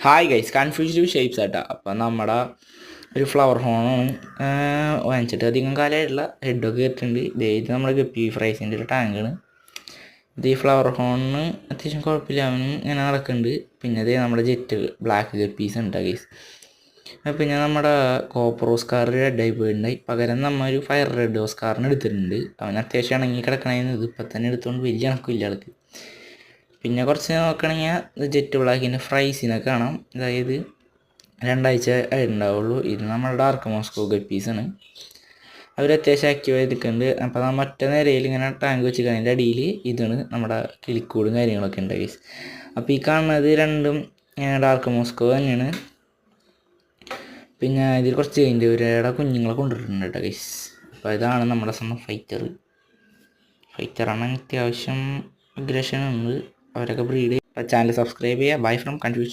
Hi guys, confused shapes ആട്ടാ. അപ്പം നമ്മുടെ ഒരു ഫ്ലവർ ഹോണാണ് വാങ്ങിച്ചിട്ട് അധികം കാലമായിട്ടുള്ള ഹെഡൊക്കെ ഇട്ടിട്ടുണ്ട്. ഇത് നമ്മുടെ ഗപ്പി ഫ്രൈസിൻ്റെ ഒരു ടാങ്കാണ്. ഇത് ഈ ഫ്ലവർ ഹോണിന് അത്യാവശ്യം കുഴപ്പമില്ല, അവനും ഇങ്ങനെ നടക്കുന്നുണ്ട്. പിന്നെ ഇത് നമ്മുടെ ജെറ്റ് ബ്ലാക്ക് ഗപ്പീസ് ഉണ്ട് ഗൈസ്. പിന്നെ നമ്മുടെ കോപ്പർ ഓസ്കാർ റെഡായി പോയിട്ടുണ്ടായി. പകരം നമ്മൾ ഒരു ഫയർ റെഡ് ഓസ്കാറിന് എടുത്തിട്ടുണ്ട്. അവൻ അത്യാവശ്യം ഇണങ്ങി കിടക്കണേന്ന് ഇത് ഇപ്പം തന്നെ എടുത്തുകൊണ്ട് വലിയ കണക്കില്ല ആൾക്ക്. പിന്നെ കുറച്ച് നോക്കണമെങ്കിൽ ജെറ്റ് ബ്ലാക്കിൻ്റെ ഫ്രൈസിനൊക്കെ കാണാം. അതായത് 2 ആഴ്ച ആയിട്ടുണ്ടാവുള്ളൂ. ഇത് നമ്മുടെ ഡാർക്ക് മോസ്കോ ഗപ്പീസാണ്. അവർ അത്യാവശ്യം ആക്റ്റീവ് ആയിരിക്കുന്നുണ്ട്. അപ്പോൾ നമ്മൾ മറ്റേ നിരയിൽ ഇങ്ങനെ ടാങ്ക് വെച്ചിട്ട് അതിൻ്റെ അടിയിൽ ഇതാണ് നമ്മുടെ കിളിക്കൂടും കാര്യങ്ങളൊക്കെ ഉണ്ട് ഗൈസ്. അപ്പോൾ ഈ കാണുന്നത് രണ്ടും ഡാർക്ക് മോസ്കോ തന്നെയാണ്. പിന്നെ ഇതിൽ കുറച്ച് ഇവരുടെ കുഞ്ഞുങ്ങളെ കൊണ്ടുവരുന്നുണ്ട് കേട്ടോ ഗൈസ്. അപ്പോൾ ഇതാണ് നമ്മുടെ സ്വന്തം ഫൈറ്ററാണ്. അത്യാവശ്യം അഗ്രഷൻ ഉണ്ട്. അവരൊക്കെ ബ്രീഡ്. ചാനൽ സബ്സ്ക്രൈബ് ചെയ്യുക. Bye from confusion.